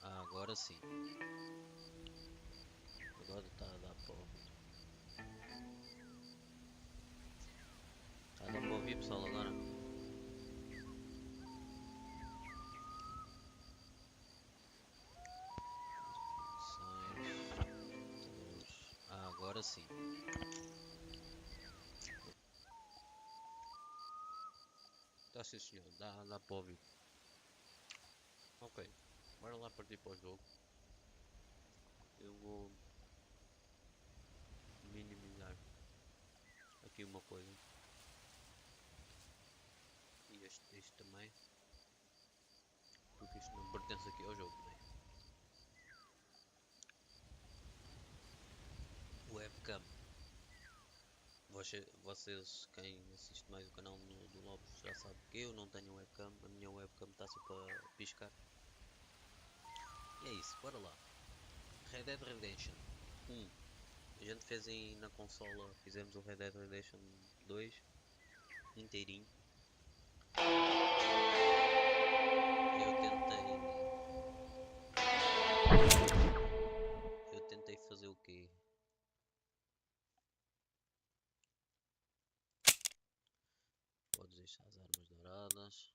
Agora sim. Agora está a dar para ouvir. Está a dar para ouvir, pessoal, agora? Agora sim. Tá sim, senhor. Dá para ouvir. Ok. Bora lá partir para o jogo. Eu vou minimizar aqui uma coisa. E este também. Porque isto não pertence aqui ao jogo, né? Webcam. Vocês, quem assiste mais o canal do Lopes, já sabe que eu não tenho webcam. A minha webcam está sempre a piscar. E é isso, bora lá. Red Dead Redemption 1. A gente fez na consola, fizemos o Red Dead Redemption 2 inteirinho. Eu tentei fazer o quê? Podes deixar as armas douradas.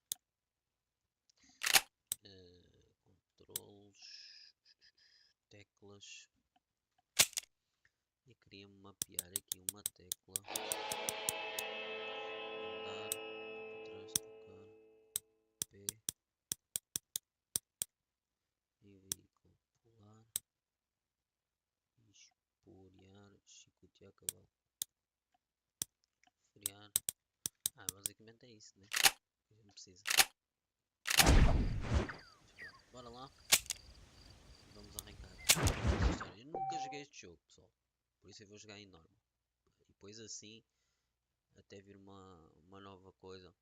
Controlos. Teclas. E queria mapear aqui uma tecla. Andar. Atrás, tocar. P. E veículo. Pular. Esporear. Chicotear cavalo. Frear. Basicamente é isso, né? Que a gente precisa. Bora lá. Vamos arrancar esta história. Eu nunca joguei este jogo, pessoal. Por isso eu vou jogar em normal. E depois assim, até vir uma nova coisa,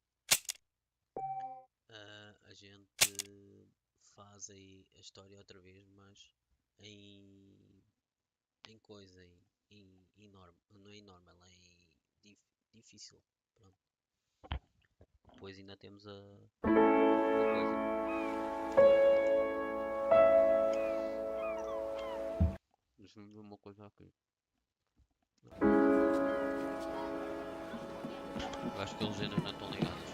a gente faz aí a história outra vez, mas em coisa, em normal. Não é em normal, é em difícil. Pronto. Depois ainda temos a coisa. Deixa-me ver uma coisa aqui. Eu acho que eles ainda não estão ligados.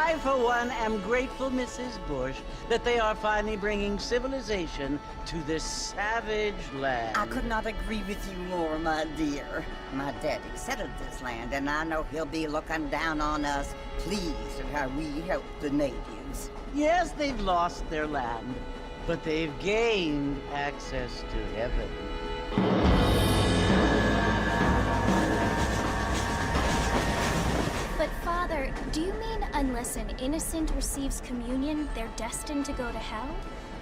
I, for one, am grateful, Mrs. Bush, that they are finally bringing civilization to this savage land. I could not agree with you more, my dear. My daddy settled this land, and I know he'll be looking down on us, pleased at how we help the natives. Yes, they've lost their land, but they've gained access to heaven. But Father, do you mean unless an innocent receives communion, they're destined to go to hell?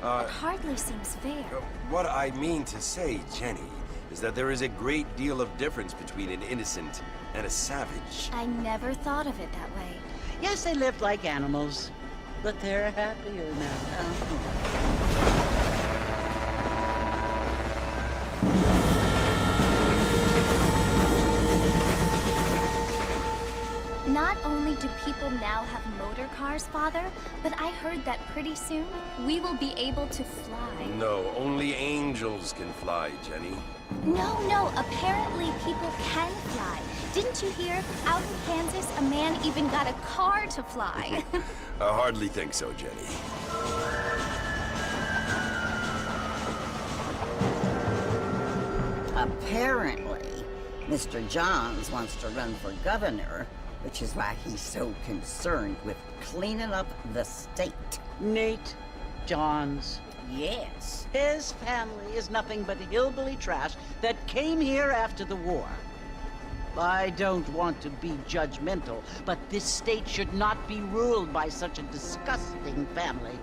That hardly seems fair. What I mean to say, Jenny, is that there is a great deal of difference between an innocent and a savage. I never thought of it that way. Yes, they lived like animals, but they're happier now. Not only do people now have motor cars, Father, but I heard that pretty soon we will be able to fly. No, only angels can fly, Jenny. No, apparently people can fly. Didn't you hear? Out in Kansas, a man even got a car to fly. I hardly think so, Jenny. Apparently, Mr. Johns wants to run for governor, which is why he's so concerned with cleaning up the state. Nate Johns. Yes. His family is nothing but hillbilly trash that came here after the war. I don't want to be judgmental, but this state should not be ruled by such a disgusting family.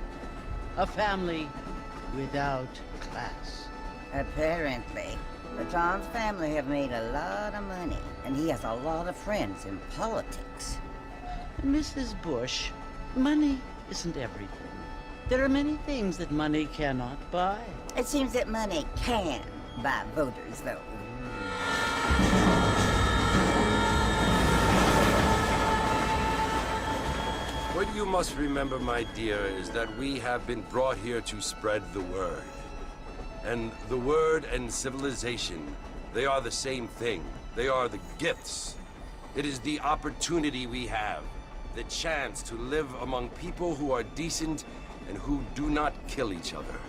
A family without class. Apparently. The Johns family have made a lot of money, and he has a lot of friends in politics. Mrs. Bush, money isn't everything. There are many things that money cannot buy. It seems that money can buy voters, though. What you must remember, my dear, is that we have been brought here to spread the word. And the word and civilization, they are the same thing. They are the gifts. It is the opportunity we have, the chance to live among people who are decent and who do not kill each other.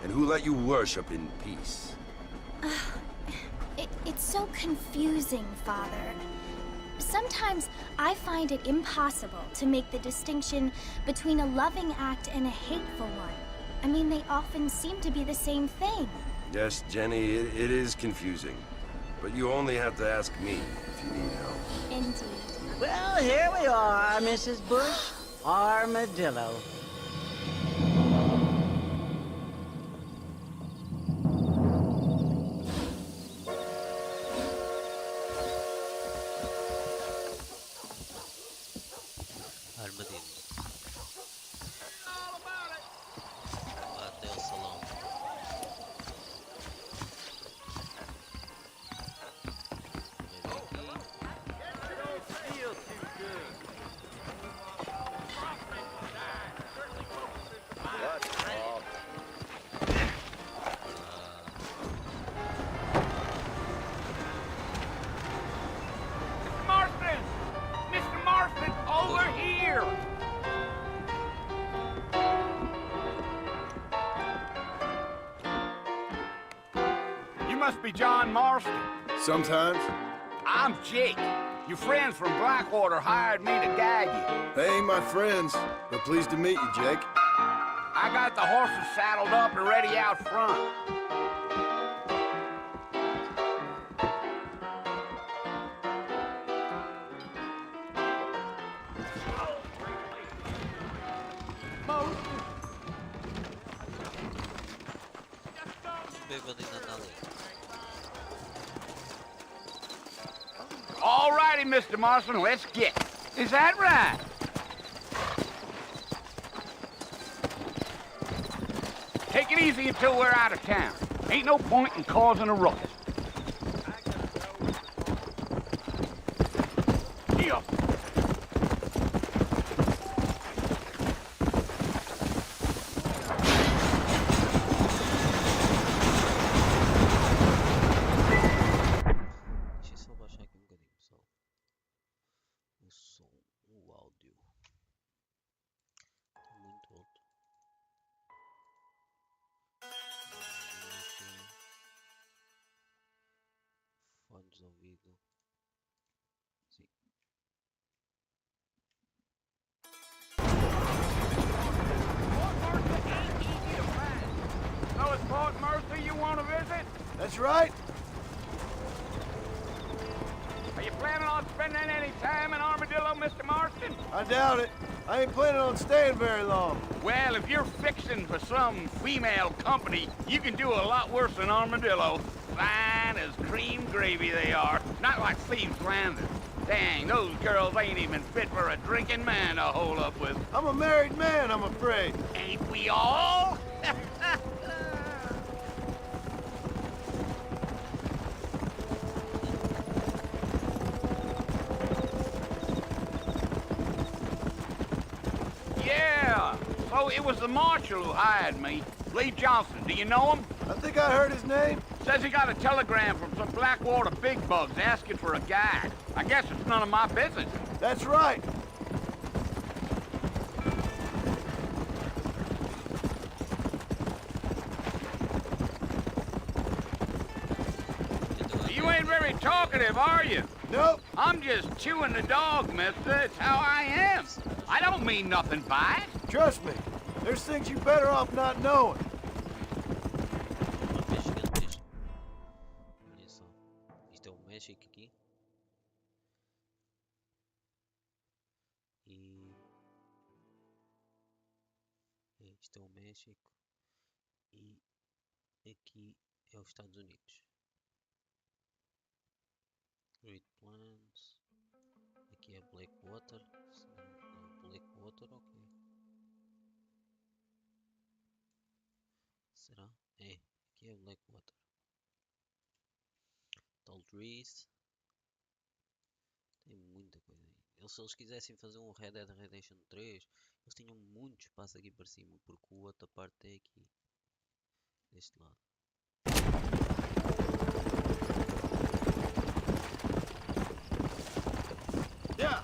And who let you worship in peace. It's so confusing, Father. Sometimes I find it impossible to make the distinction between a loving act and a hateful one. I mean, they often seem to be the same thing. Yes, Jenny, it is confusing. But you only have to ask me if you need help. Indeed. Well, here we are, Mrs. Bush. Armadillo. Armadillo. Até o salão. Marston! Mr. Marston, over here! You must be John Marston. Sometimes. I'm Jake. Your friends from Blackwater hired me to guide you. They ain't my friends, but pleased to meet you, Jake. I got the horses saddled up and ready out front. Bêbado ainda anda ali. All righty, Mr. Marston, let's get. Is that right? Take it easy until we're out of town. Ain't no point in causing a ruckus. Yeah. Deixa eu só baixar aqui um bocadinho, pessoal. O som. o áudio. Está muito alto. Fones de ouvido. Sim. So it's Fort Mercy you want to visit? That's right. Are you planning on spending any time in Armadillo, Mr. Marston? I doubt it. I ain't planning on staying very long. Well, if you're fixing for some female company, you can do a lot worse than Armadillo. Fine as cream gravy they are. Not like Thieves Landing. Dang, those girls ain't even fit for a drinking man to hole up with. I'm a married man, I'm afraid. Ain't we all? Yeah, so it was the marshal who hired me. Lee Johnson, do you know him? I think I heard his name. Says he got a telegram from some Blackwater big bugs asking for a guide. I guess it's none of my business. That's right. You ain't very talkative, are you? Nope. I'm just chewing the dog, mister. It's how I am. I don't mean nothing by it. Trust me. There's things you better off not knowing. Olha só. Isto é o México aqui. Isto é o México. E aqui é os Estados Unidos. Great Plains. Aqui é Blackwater. Blackwater, ok. Será? É. Aqui é Blackwater. Tall Trees. Tem muita coisa aí. Se eles quisessem fazer um Red Dead Redemption 3, eles tinham muito espaço aqui para cima, porque a outra parte é aqui. Deste lado. Yeah,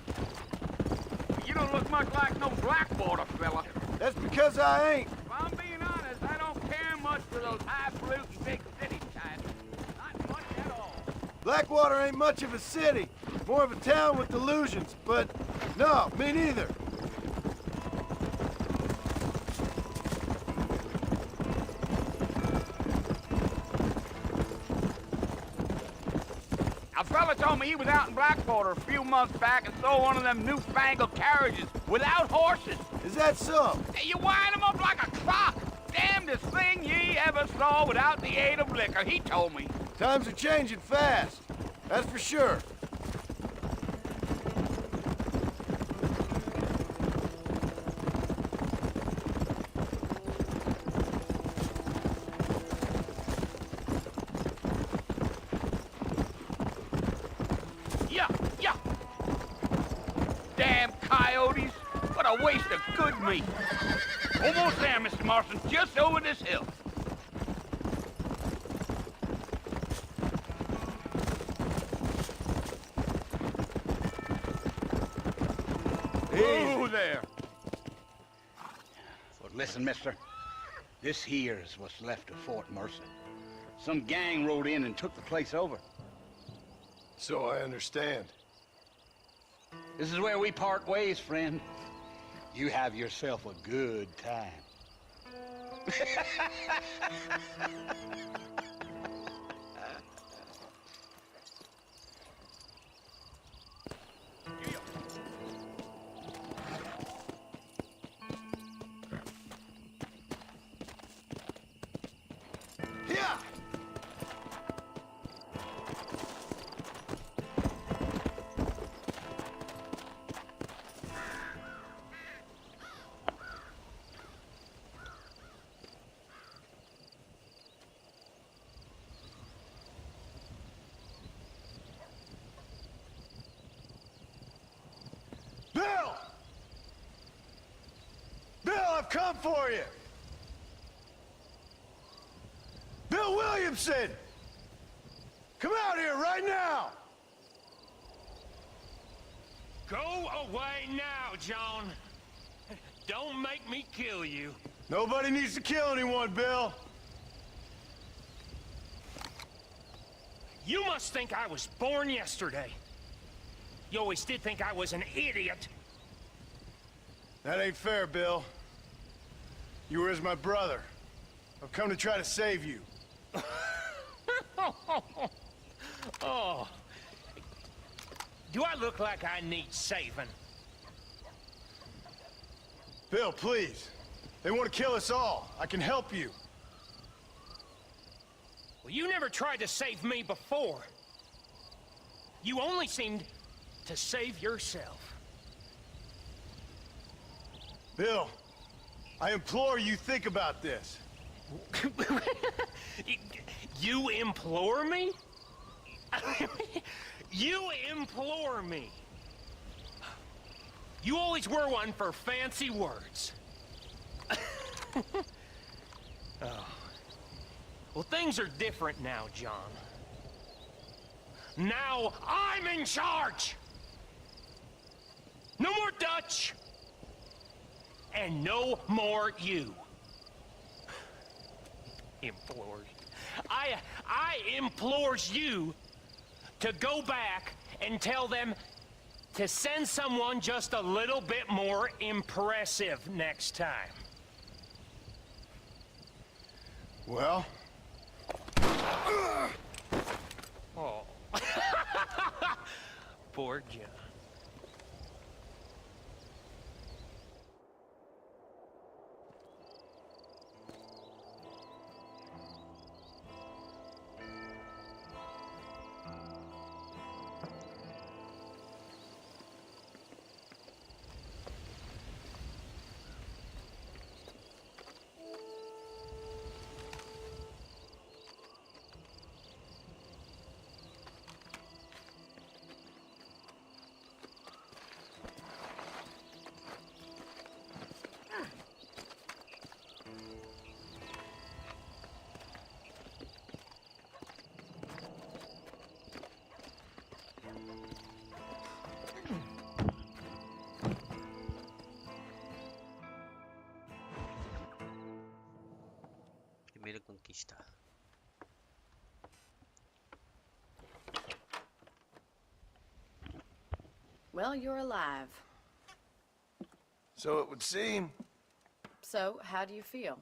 You don't look much like no Blackwater fella. that's because I ain't. If I'm being honest, I don't care much for those highfalutin big city types. Not much at all. Blackwater ain't much of a city. More of a town with delusions, but no, me neither. A fella told me he was out in Blackwater a few months back and saw one of them newfangled carriages without horses. Is that so? Hey, you wind 'em up like a clock. Damnedest thing ye ever saw without the aid of liquor, he told me. Times are changing fast. That's for sure. Yeah, yeah. Damn coyotes. What a waste of good meat. Almost there, Mr. Marston. Just over this hill. Ooh, there. Listen, mister. This here is what's left of Fort Mercy. Some gang rode in and took the place over. So I understand. This is where we part ways, friend. You have yourself a good time. Yeah. Bill! Bill, I've come for you! Bill Williamson! Come out here right now! Go away now, John. Don't make me kill you. Nobody needs to kill anyone, Bill. You must think I was born yesterday. You always did think I was an idiot. That ain't fair, Bill. You were as my brother. I've come to try to save you. Oh. Do I look like I need saving? Bill, please. They want to kill us all. I can help you. Well, you never tried to save me before. You only seemed to save yourself. Bill, I implore you think about this. You implore me? You implore me. You always were one for fancy words. Oh. Well, things are different now, John. Now I'm in charge! No more Dutch! And no more you. Implores. I implores you to go back and tell them to send someone just a little bit more impressive next time. Well? Oh. Poor John. Primeira conquista. Well, you're alive. So it would seem. So, how do you feel?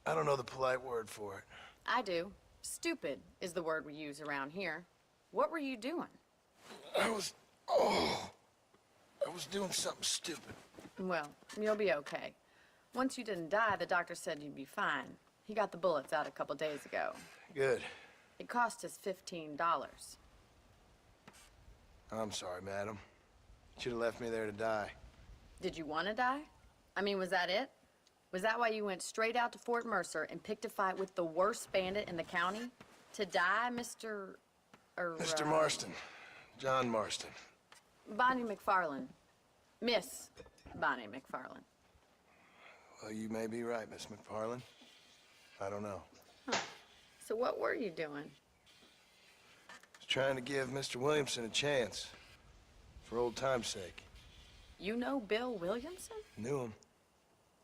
I don't know the polite word for it. I do. Stupid is the word we use around here. What were you doing? I was doing something stupid. Well, you'll be okay. Once you didn't die, the doctor said you'd be fine. He got the bullets out a couple days ago. Good. It cost us $15. I'm sorry, madam. Should have left me there to die. Did you want to die? I mean, was that it? Was that why you went straight out to Fort Mercer and picked a fight with the worst bandit in the county? To die, Mr. Mr. Marston. John Marston. Bonnie McFarland. Miss Bonnie McFarland. Well, you may be right, Miss McFarland. I don't know. Huh. So what were you doing? I was trying to give Mr. Williamson a chance. For old time's sake. You know Bill Williamson? Knew him.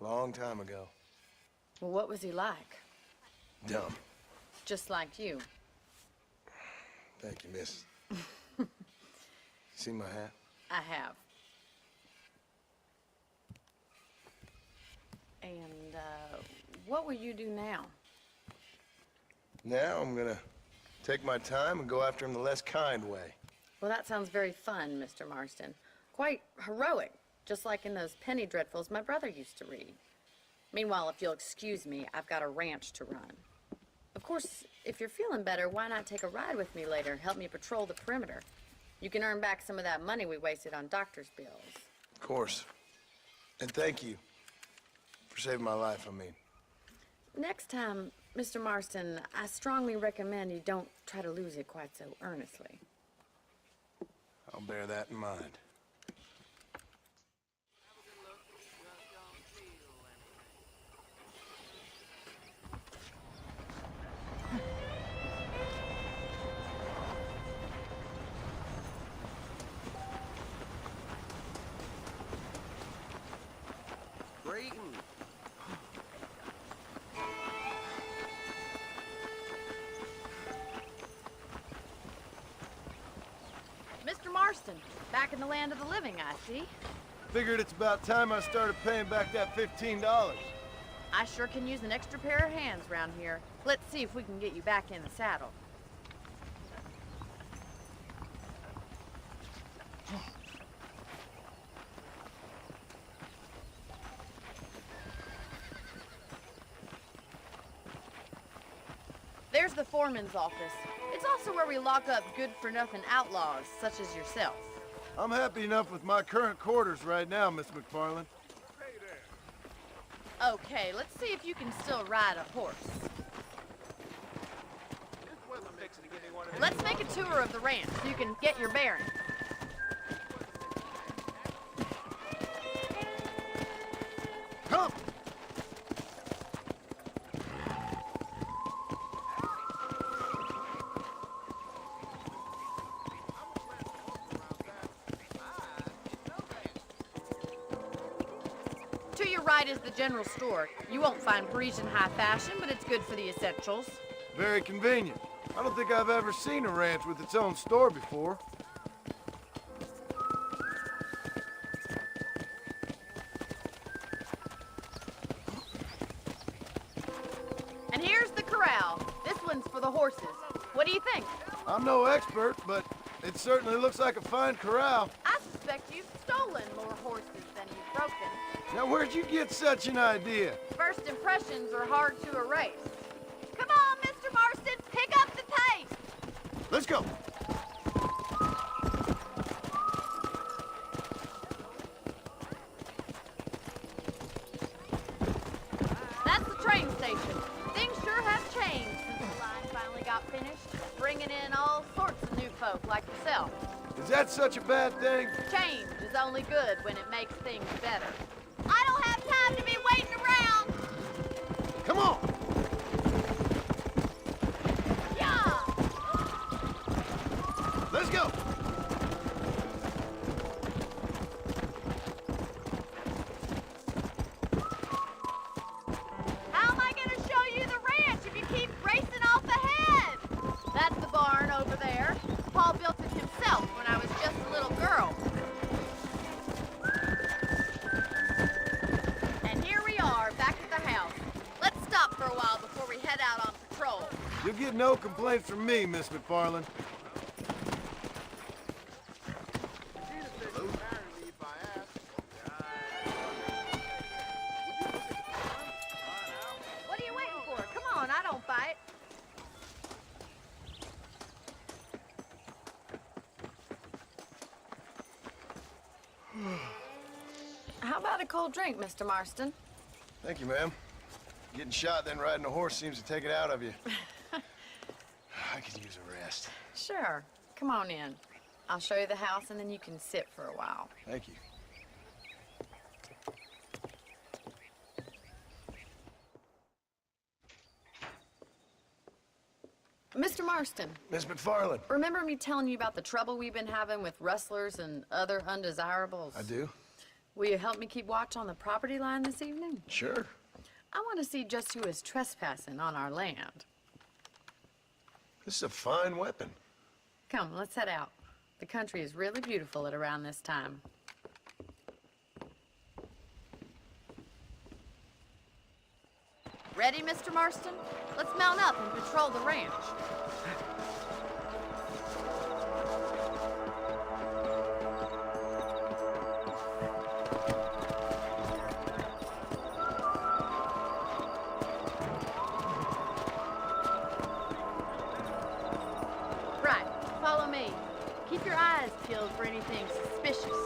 Long time ago. Well, what was he like? Dumb. Just like you. Thank you, miss. See my hat? I have. And, what will you do now? Now I'm gonna take my time and go after him the less kind way. Well, that sounds very fun, Mr. Marston. Quite heroic, just like in those penny dreadfuls my brother used to read. Meanwhile, if you'll excuse me, I've got a ranch to run. Of course, if you're feeling better, why not take a ride with me later? Help me patrol the perimeter. You can earn back some of that money we wasted on doctor's bills. Of course. And thank you for saving my life, I mean. Next time, Mr. Marston, I strongly recommend you don't try to lose it quite so earnestly. I'll bear that in mind. Back in the land of the living, I see. Figured it's about time I started paying back that $15. I sure can use an extra pair of hands around here. Let's see if we can get you back in the saddle. There's the foreman's office. It's also where we lock up good-for-nothing outlaws, such as yourself. I'm happy enough with my current quarters right now, Miss McFarland. Okay, let's see if you can still ride a horse. Let's make a tour of the ranch so you can get your bearings. Come! To your right is the general store. You won't find Parisian high fashion, but it's good for the essentials. Very convenient. I don't think I've ever seen a ranch with its own store before. And here's the corral. This one's for the horses. What do you think? I'm no expert, but it certainly looks like a fine corral. I suspect you've stolen more horses than you've broken. Now, where'd you get such an idea? First impressions are hard to erase. Come on, Mr. Marston, pick up the pace. Let's go. That's the train station. Things sure have changed since the line finally got finished, bringing in all sorts of new folk like yourself. Is that such a bad thing? Change is only good when it makes things better. I don't have time to be waiting around. Come on. Yeah! Let's go. How am I going to show you the ranch if you keep racing off ahead? That's the barn over there. Paul built it himself when I was just a little girl. And here we are, back at the house. Let's stop for a while before we head out on patrol. You'll get no complaints from me, Miss McFarland. What are you waiting for? Come on, I don't bite. How about a cold drink, Mr. Marston? Thank you, ma'am. Getting shot, then riding a horse seems to take it out of you. I could use a rest. Sure. Come on in. I'll show you the house, and then you can sit for a while. Thank you. Mr. Marston, Miss McFarland. remember me telling you about the trouble we've been having with rustlers and other undesirables? I do? Will you help me keep watch on the property line this evening? Sure. I want to see just who is trespassing on our land. This is a fine weapon. Come, let's head out. The country is really beautiful at around this time. Ready, Mr. Marston? Let's mount up and patrol the ranch. Right, follow me. Keep your eyes peeled for anything suspicious.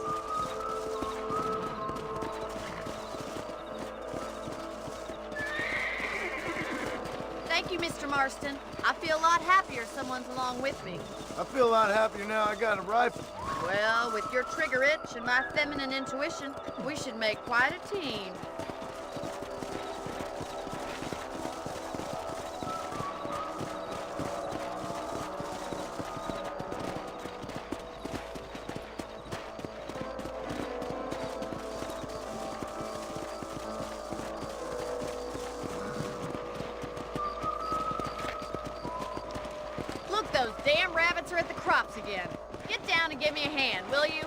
Thank you, Mr. Marston. I feel a lot happier someone's along with me. I feel a lot happier now I got a rifle. Well, with your trigger itch and my feminine intuition, we should make quite a team. Look, those damn rabbits are at the crops again. Get down and give me a hand, will you?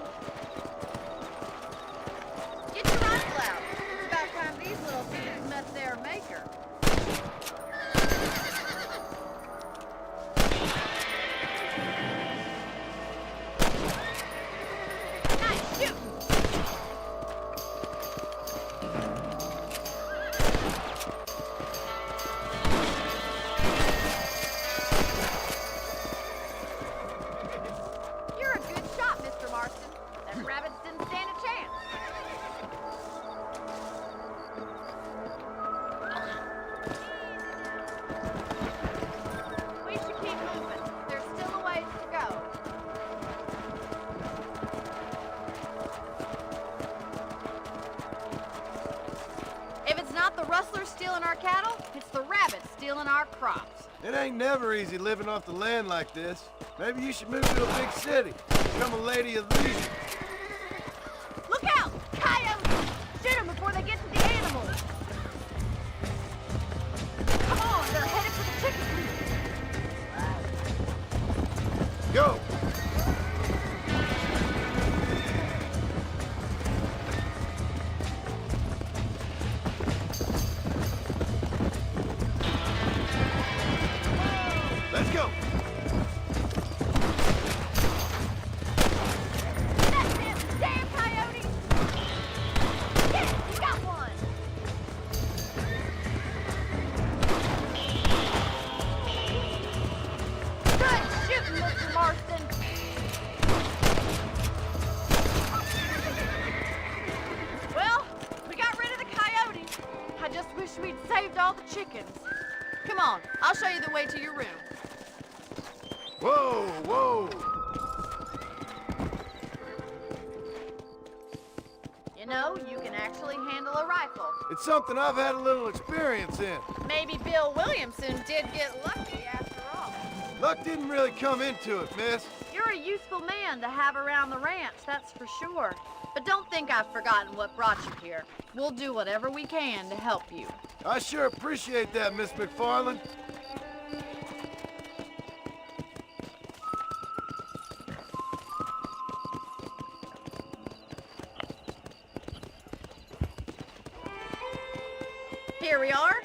the rustlers stealing our cattle, it's the rabbits stealing our crops. It ain't never easy living off the land like this. Maybe you should move to a big city. Become a lady of leisure. Look out! Coyotes! Shoot them before they get to the animals. Come on, they're headed for the chicken coop. Go! Let's go! That's him! Damn coyotes! Yes, you got one! Good shooting, Mr. Marston! Well, we got rid of the coyotes. I just wish we'd saved all the chickens. Come on, I'll show you the way to your room. Whoa, whoa! You know, you can actually handle a rifle. It's something I've had a little experience in. Maybe Bill Williamson did get lucky after all. Luck didn't really come into it, miss. You're a useful man to have around the ranch, that's for sure. But don't think I've forgotten what brought you here. We'll do whatever we can to help you. I sure appreciate that, Miss McFarland. Here we are.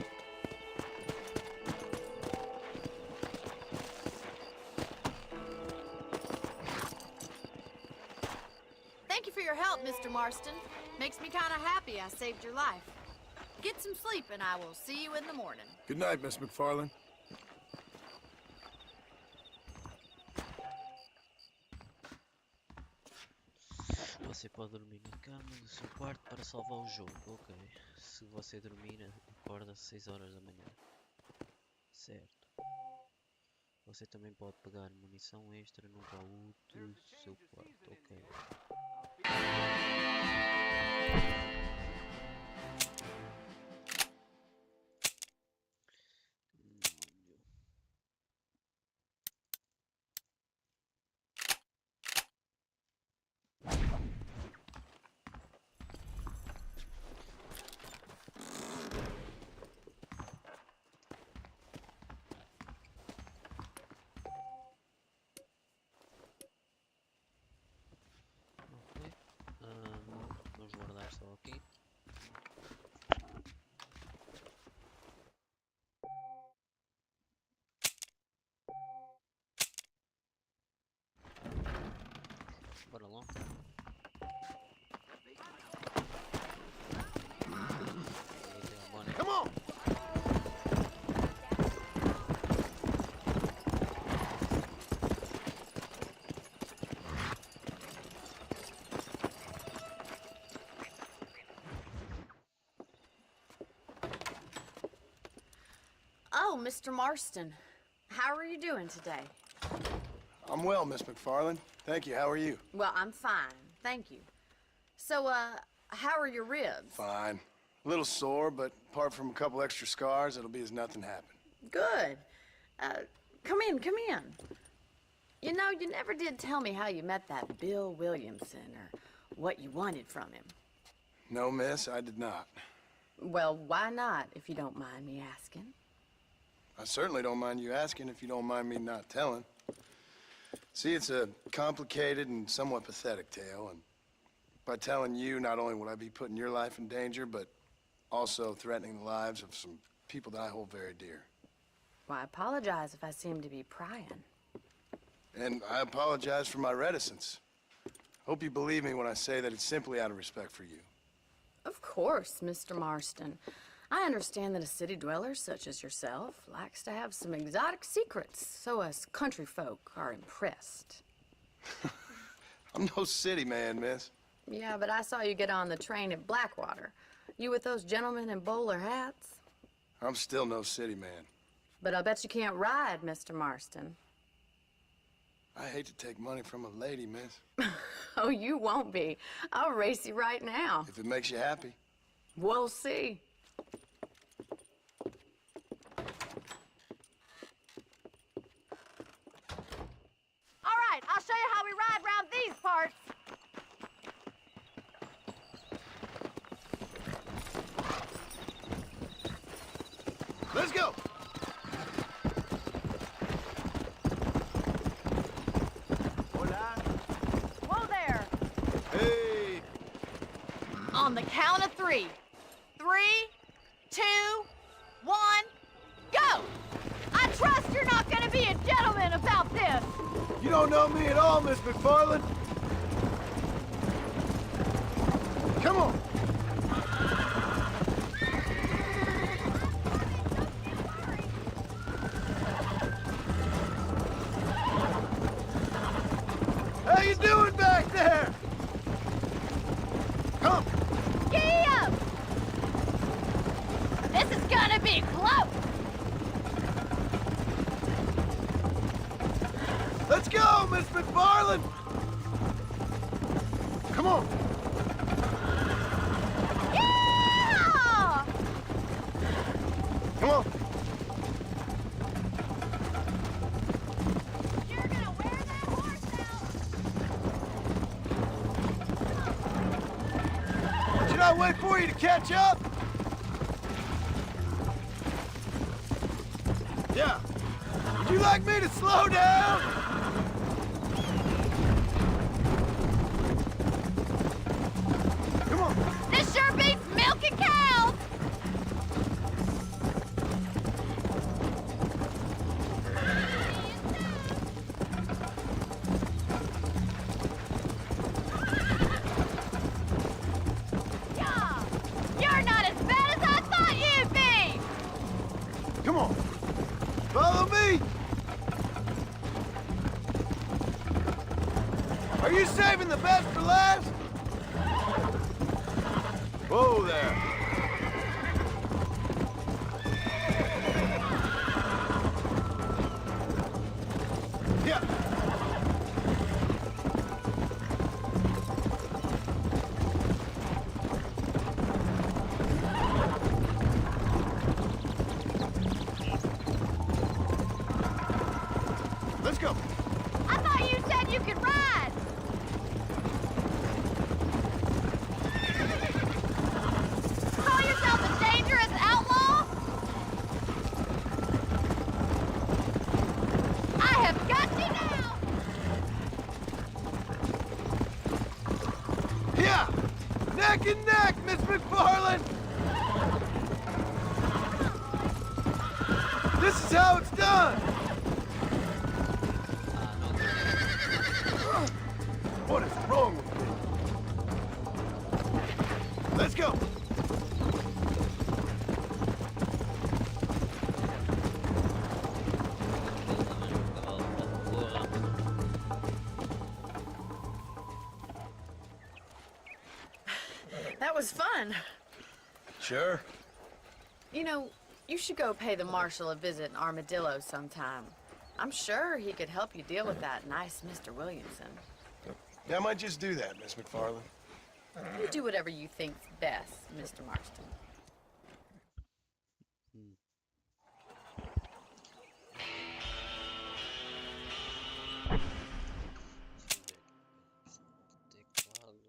Thank you for your help, Mr. Marston. Makes me kind of happy I saved your life. Get some sleep and I will see you in the morning. Good night, Miss McFarland. Você pode dormir na cama do seu quarto para salvar o jogo, ok. Se você dormir, acorda às 6 horas da manhã. Certo. Você também pode pegar munição extra no baú do seu quarto, ok. Vamos guardar só aqui. Bora lá. Come on! Oh, Mr. Marston. How are you doing today? I'm well, Miss McFarland. Thank you. How are you? Well, I'm fine. Thank you. So, how are your ribs? Fine. A little sore, but apart from a couple extra scars, it'll be as nothing happened. Good. Come in, come in. You know, you never did tell me how you met that Bill Williamson or what you wanted from him. No, miss, I did not. Well, why not, if you don't mind me asking? I certainly don't mind you asking if you don't mind me not telling. See, it's a complicated and somewhat pathetic tale, and by telling you, not only would I be putting your life in danger, but also threatening the lives of some people that I hold very dear. Well, I apologize if I seem to be prying. And I apologize for my reticence. Hope you believe me when I say that it's simply out of respect for you. Of course, Mr. Marston. I understand that a city dweller such as yourself likes to have some exotic secrets, so us country folk are impressed. I'm no city man, miss. Yeah, but I saw you get on the train at Blackwater. You with those gentlemen in bowler hats? I'm still no city man. But I bet you can't ride, Mr. Marston. I hate to take money from a lady, miss. Oh, you won't be. I'll race you right now. If it makes you happy. We'll see. these parts. Let's go! Whoa there. Hey! On the count of 3. 3, 2, 1, go! I trust you're not gonna be a gentleman about this. You don't know me at all, Miss McFarland. Come on! How you doing back there? Come! Giddy up! This is gonna be close. Let's go, Miss McFarland! Come on! Yeah! Come on! You're gonna wear that horse out. Should I wait for you to catch up? Yeah. Would you like me to slow down? Come on. This sure beats milking cows. Yeah! You're not as bad as I thought you'd be! Come on. Follow me. Are you saving the best for last? Whoa there. Yeah. Let's go. I thought you said you could ride! Call yourself a dangerous outlaw? I have got you now! Yeah. Neck and neck, Miss McFarland. This is how it's done. What is wrong with you? Let's go. That was fun. Sure. You know, you should go pay the marshal a visit in Armadillo sometime. I'm sure he could help you deal with that nice Mr. Williamson. Yeah, I might just do that, Miss McFarland. You do whatever you think's best, Mr. Marston. Teclado,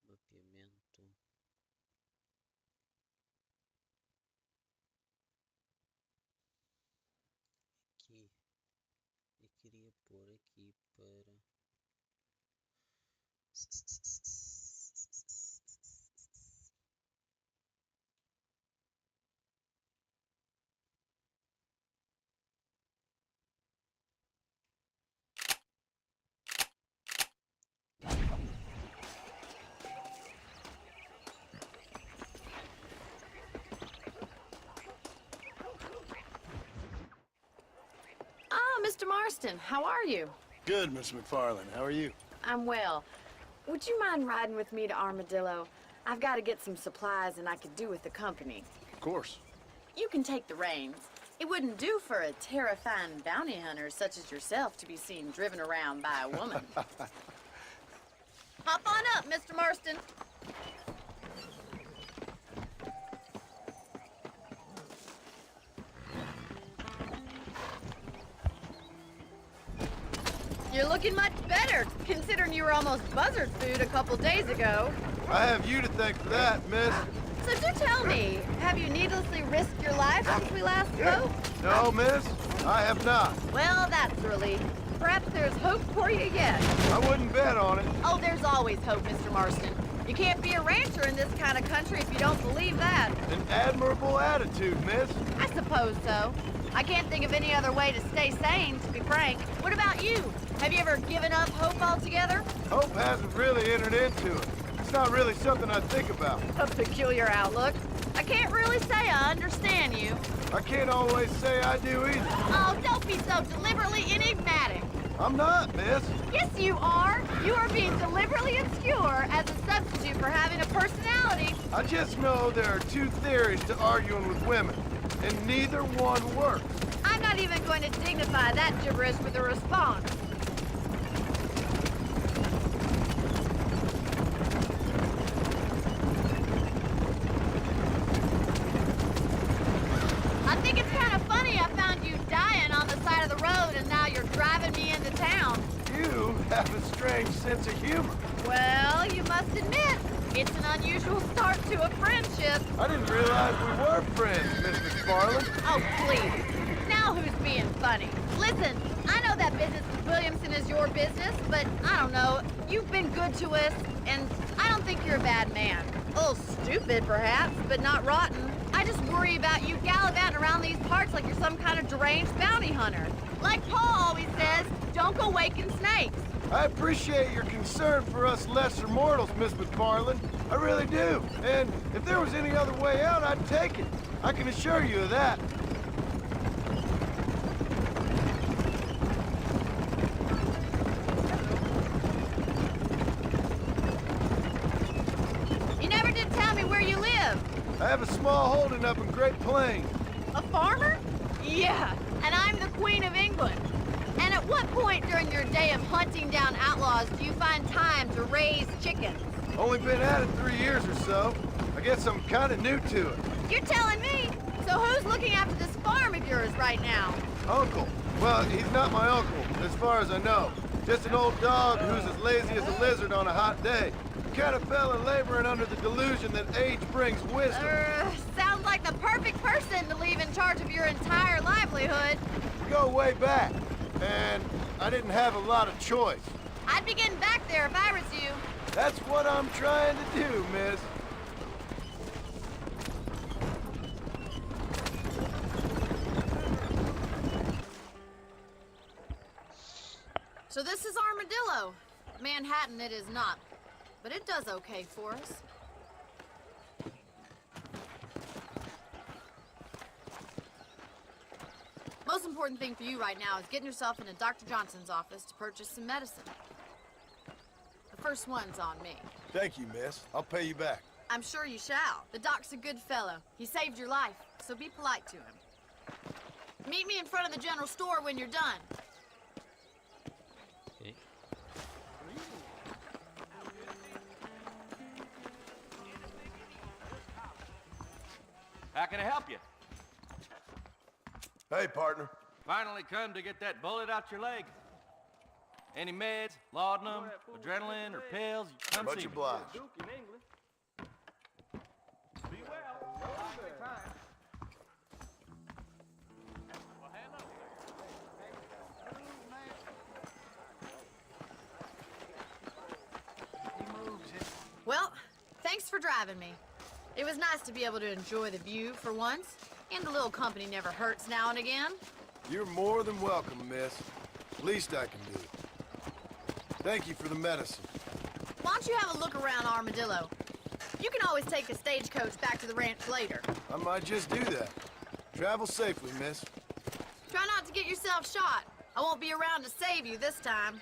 mapeamento. Aqui. Eu queria pôr aqui para. Ah, Mr. Marston, how are you? Good, Miss McFarland. How are you? I'm well. Would you mind riding with me to Armadillo? I've got to get some supplies and I could do with the company. Of course. You can take the reins. It wouldn't do for a terrifying bounty hunter such as yourself to be seen driven around by a woman. Hop on up, Mr. Marston. You're looking much better, considering you were almost buzzard food a couple days ago. I have you to thank for that, miss. So do tell me, have you needlessly risked your life since we last spoke? No, miss, I have not. Well, that's a relief. Perhaps there's hope for you yet. I wouldn't bet on it. Oh, there's always hope, Mr. Marston. You can't be a rancher in this kind of country if you don't believe that. An admirable attitude, miss. I suppose so. I can't think of any other way to stay sane, to be frank. What about you? Have you ever given up hope altogether? Hope hasn't really entered into it. It's not really something I think about. A peculiar outlook. I can't really say I understand you. I can't always say I do either. Oh, don't be so deliberately enigmatic. I'm not, miss. Yes, you are. You are being deliberately obscure as a substitute for having a personality. I just know there are two theories to arguing with women, and neither one works. I'm not even going to dignify that gibberish with a response. I think it's kind of funny I found you dying on the side of the road and now you're driving me into town. You have a strange sense of humor. Well, you must admit, it's an unusual start to a friendship. I didn't realize we were friends, Miss McFarland. Oh, please. Now who's being funny? Listen, I know that business with Williamson is your business, but I don't know. You've been good to us, and I don't think you're a bad man. A little stupid, perhaps, but not rotten. I just worry about you gallivanting around these parts like you're some kind of deranged bounty hunter. Like Paul always says, don't go waking snakes. I appreciate your concern for us lesser mortals, Miss McFarland. I really do. And if there was any other way out, I'd take it. I can assure you of that. You never did tell me where you live. I have a small holding up in Great Plains. A farmer? Yeah, and I'm the Queen of England. And at what point during your day of hunting down outlaws do you find time to raise chickens? Only been at it 3 years or so. I guess I'm kind of new to it. You're telling me? So who's looking after this farm of yours right now? Uncle. Well, he's not my uncle, as far as I know. Just an old dog who's as lazy as a lizard on a hot day. Kind of fella laboring under the delusion that age brings wisdom. Sounds like the perfect person to leave in charge of your entire livelihood. We go way back, and I didn't have a lot of choice. I'd be getting back there if I was you. That's what I'm trying to do, miss. So this is Armadillo. Manhattan it is not, but it does okay for us. Most important thing for you right now is getting yourself into Dr. Johnson's office to purchase some medicine. The first one's on me. Thank you, miss. I'll pay you back. I'm sure you shall. The doc's a good fellow. He saved your life, so be polite to him. Meet me in front of the general store when you're done. Okay. How can I help you? Hey, partner. Finally come to get that bullet out your leg. Any meds, laudanum, adrenaline, or pills, come Much see me. obliged. Well, thanks for driving me. It was nice to be able to enjoy the view for once, and a little company never hurts now and again. You're more than welcome, miss. Least I can do. Thank you for the medicine. Why don't you have a look around Armadillo? You can always take a stagecoach back to the ranch later. I might just do that. Travel safely, miss. Try not to get yourself shot. I won't be around to save you this time.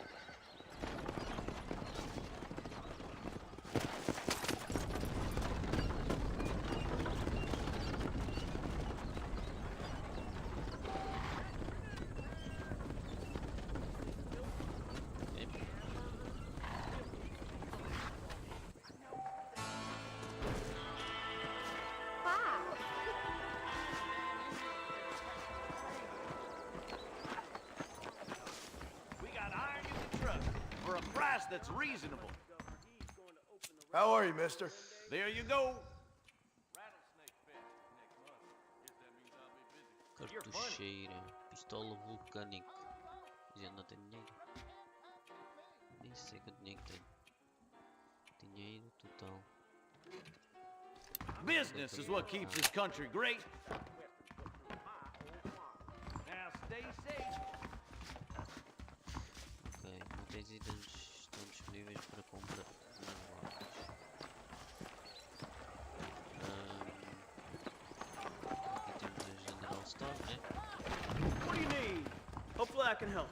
that's reasonable. How are you, mister? There you go. Cartucheira, pistola vulcânica. Já não tenho dinheiro. Nem sei quanto dinheiro tenho. Dinheiro total. Business is what keeps this country great. Now stay safe. Ok, móveis e itens estão disponíveis para compra na loja. Aqui temos a General Store, né? What do you need? Hopefully I can help.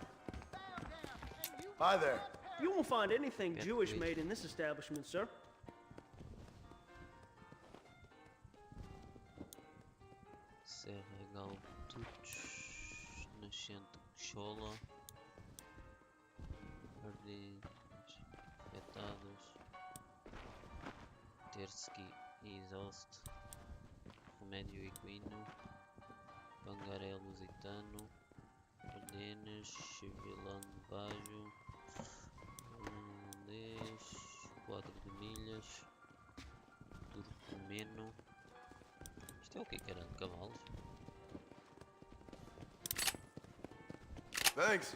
Hi there. You won't find anything Yeah, Jewish please. made in this establishment, sir. Serra Galtuts, Nascente Chola, Jardins Afetados, Tersky Exhaust, Remédio Equino, Bangaré Lusitano, Ardenas, Chevilão Bajo, Holandês, Quadro de Milhas, Turcomeno. Isto é o que era? Cavalos? Thanks.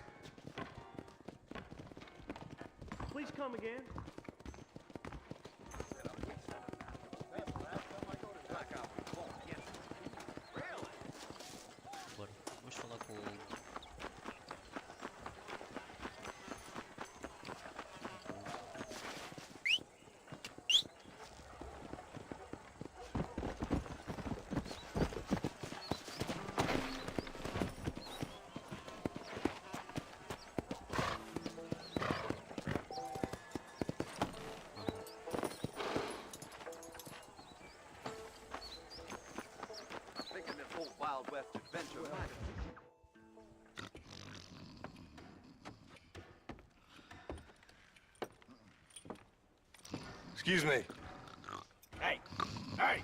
Please come again. Bora, vamos falar com o... Wild West adventure might Excuse me. Hey, hey,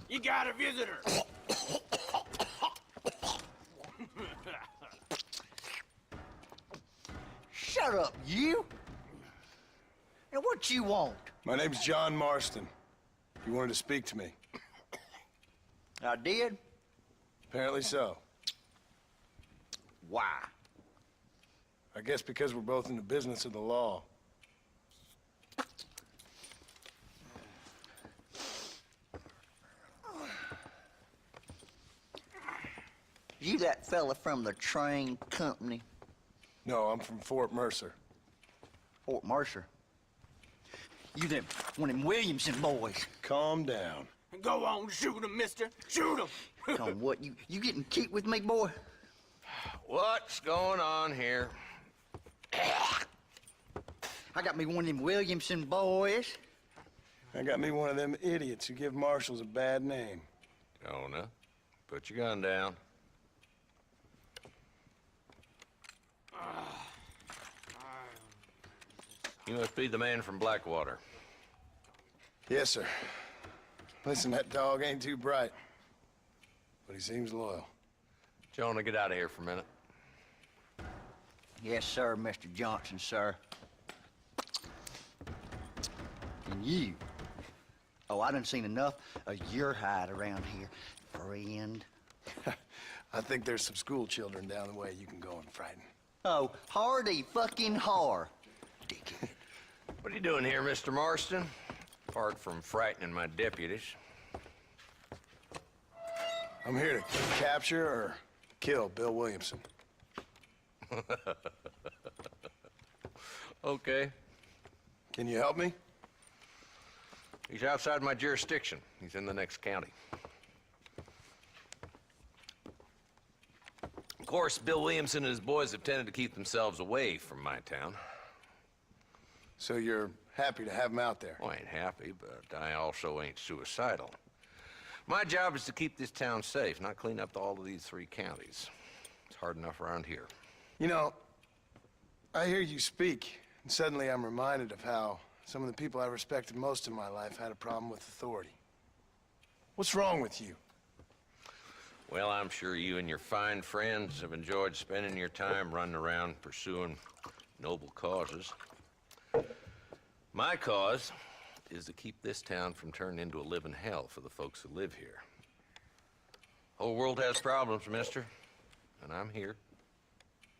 you got a visitor. Shut up, you! And what you want? My name's John Marston. You wanted to speak to me. I did? Apparently so. Why? I guess because we're both in the business of the law. You that fella from the train company? No, I'm from Fort Mercer. Fort Mercer? You them, one of them Williamson boys. Calm down. Go on, shoot him, mister. Shoot him. On what, you getting kicked with me, boy? What's going on here? I got me one of them Williamson boys. I got me one of them idiots who give marshals a bad name. Jonah, put your gun down. You must be the man from Blackwater. Yes, sir. Listen, that dog ain't too bright, but he seems loyal. Jonah, get out of here for a minute. Yes, sir, Mr. Johnson, sir. And you. Oh, I done seen enough of your hide around here, friend. I think there's some school children down the way you can go and frighten. Oh, hardy fucking har. Dickhead. What are you doing here, Mr. Marston? Apart from frightening my deputies. I'm here to capture or kill Bill Williamson. Okay. Can you help me? He's outside my jurisdiction. He's in the next county. Of course, Bill Williamson and his boys have tended to keep themselves away from my town. So you're happy to have him out there? Well, I ain't happy, but I also ain't suicidal. My job is to keep this town safe, not clean up all of these 3 counties. It's hard enough around here. You know, I hear you speak, and suddenly I'm reminded of how some of the people I respected most in my life had a problem with authority. What's wrong with you? Well, I'm sure you and your fine friends have enjoyed spending your time running around pursuing noble causes. My cause is to keep this town from turning into a living hell for the folks who live here. Whole world has problems, mister, and I'm here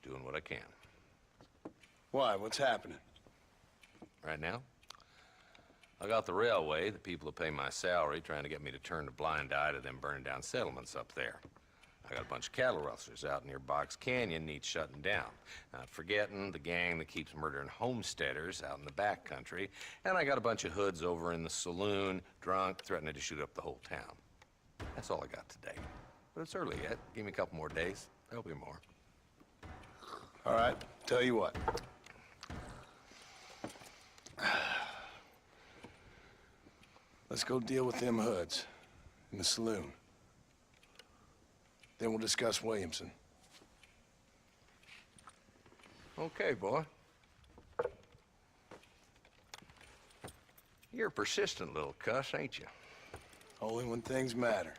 doing what I can. Why? What's happening? Right now, I got the railway, the people who pay my salary, trying to get me to turn a blind eye to them burning down settlements up there. I got a bunch of cattle rustlers out near Box Canyon needs shutting down. Not forgetting the gang that keeps murdering homesteaders out in the back country. And I got a bunch of hoods over in the saloon, drunk, threatening to shoot up the whole town. That's all I got today. But it's early yet. Give me a couple more days. There'll be more. All right, tell you what. Let's go deal with them hoods in the saloon. Then we'll discuss Williamson. Okay, boy. You're a persistent little cuss, ain't you? Only when things matter.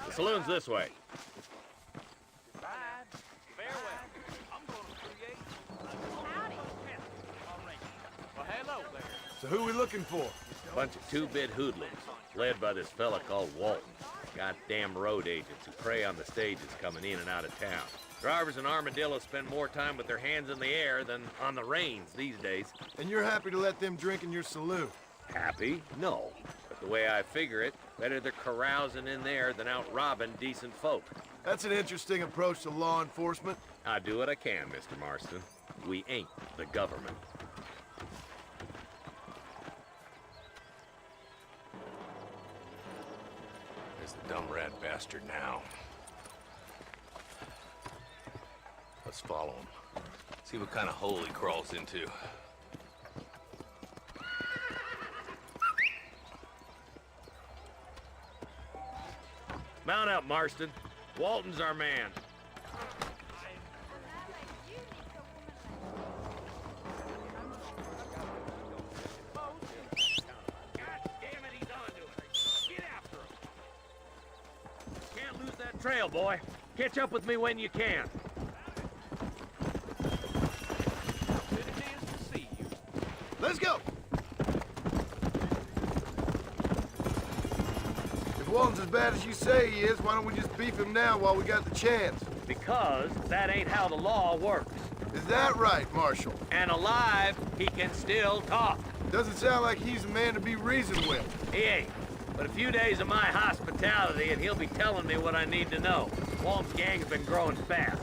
The saloon's this way. So who we looking for? Bunch of two-bit hoodlums, led by this fella called Walton. Goddamn road agents who prey on the stages coming in and out of town. Drivers in Armadillo spend more time with their hands in the air than on the reins these days. And you're happy to let them drink in your saloon? Happy? No. But the way I figure it, better they're carousing in there than out robbing decent folk. That's an interesting approach to law enforcement. I do what I can, Mr. Marston. We ain't the government. There's the dumb rat bastard now. Let's follow him. See what kind of hole he crawls into. Mount up, Marston. Walton's our man. Can't lose that trail, boy. Catch up with me when you can. Let's go! If Walton's as bad as you say he is, why don't we just beef him now while we got the chance? Because that ain't how the law works. Is that right, Marshal? And alive, he can still talk. Doesn't sound like he's a man to be reasoned with. He ain't. But a few days of my hospitality and he'll be telling me what I need to know. Walton's gang's been growing fast.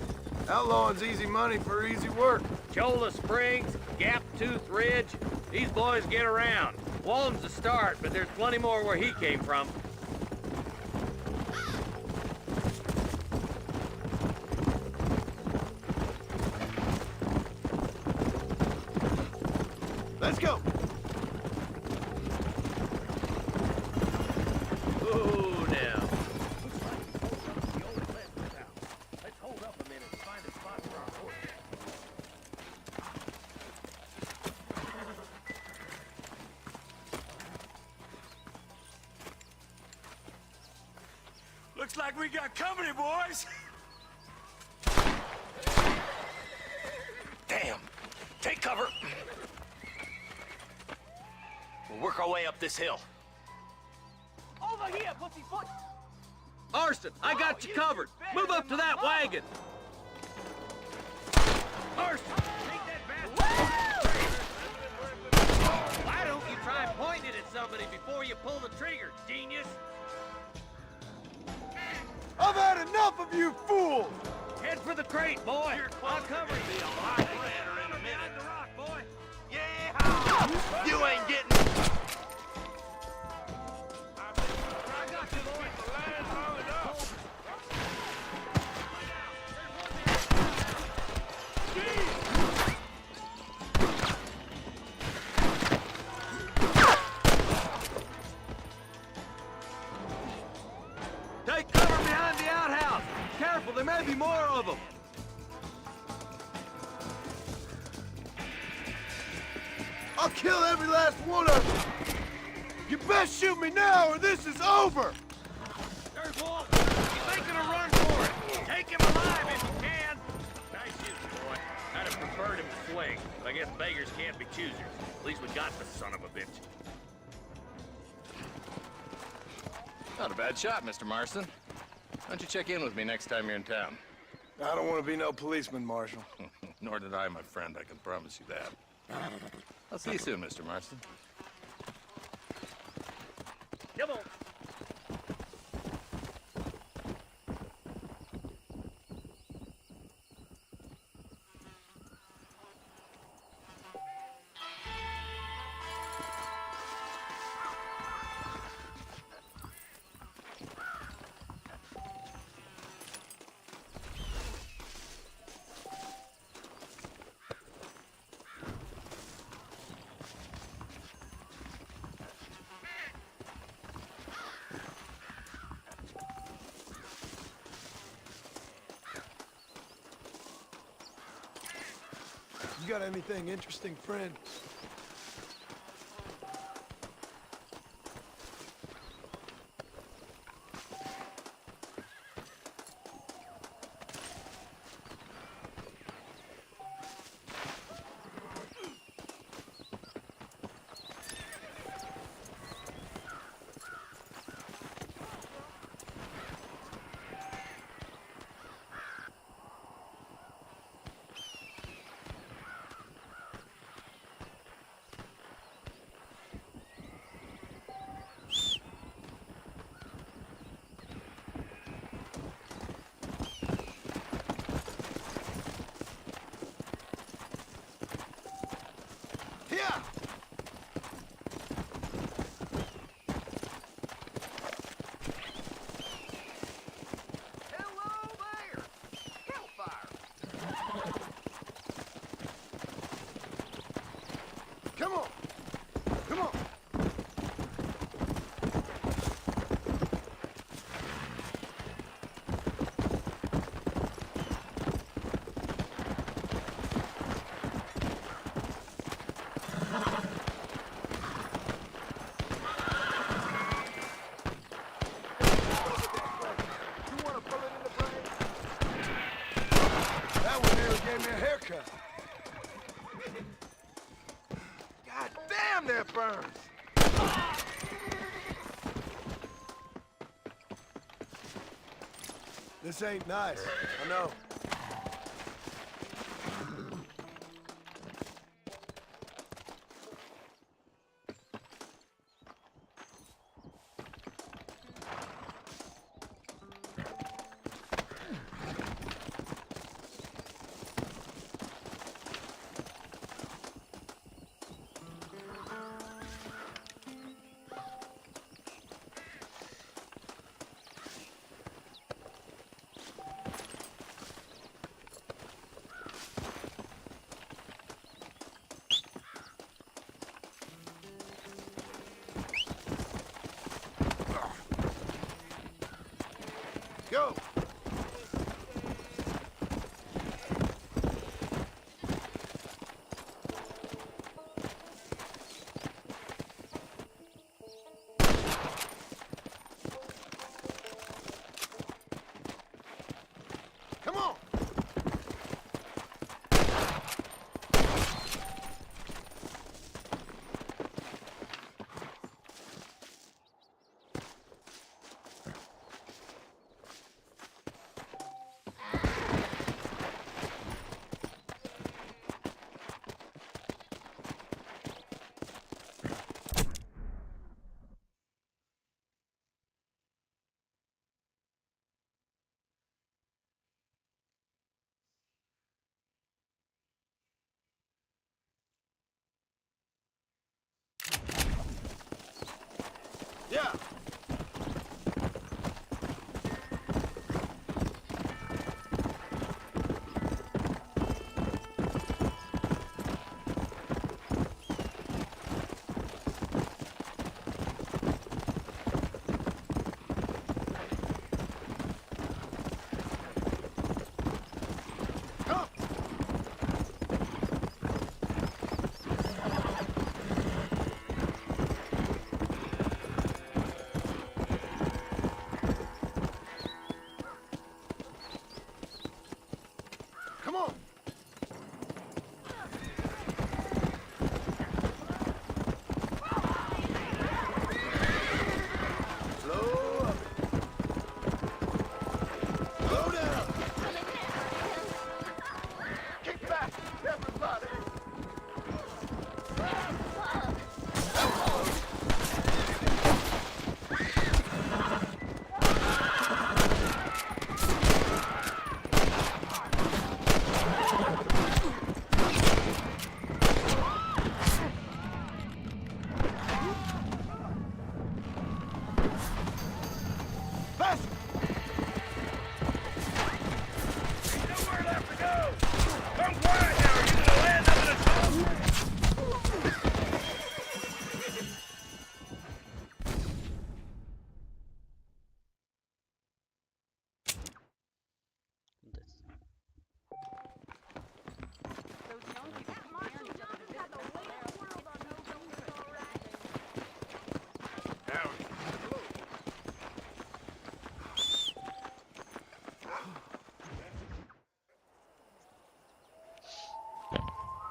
Outlawing's easy money for easy work. Cholla Springs, Gap Tooth Ridge, these boys get around. Walton's the start, but there's plenty more where he came from. Let's go! Ooh, now. Let's hold up a minute and find a spot for our horse. Looks like we got company, boys. Damn! Take cover. We'll work our way up this hill. Over here, pussyfoot! Marston, I got you covered. Move up to that wagon. Marston, take that bastard. Why don't you try pointing it at somebody before you pull the trigger, genius? I've had enough of you fools! Head for the crate, boy. I'll cover you. Around behind the rock, boy. Yeah! You ain't getting... I got you, boy. Take cover behind the outhouse. Careful, there may be more of them. I'll kill every last one of you! You best shoot me now or this is over! There's Walt. He's making a run for it. Take him alive if you can. Nice shooting, boy. heard him swing, but I guess beggars can't be choosers. At least we got the son of a bitch. Not a bad shot, Mr. Marston. Why don't you check in with me next time you're in town? I don't want to be no policeman, Marshal. Nor did I, my friend, I can promise you that. I'll see you soon, Mr. Marston. Come on. You got anything interesting, friend? Come on! Come on! That one nearly gave me a haircut. God damn, that burns! This ain't nice, I know. Go! Come on! Yeah!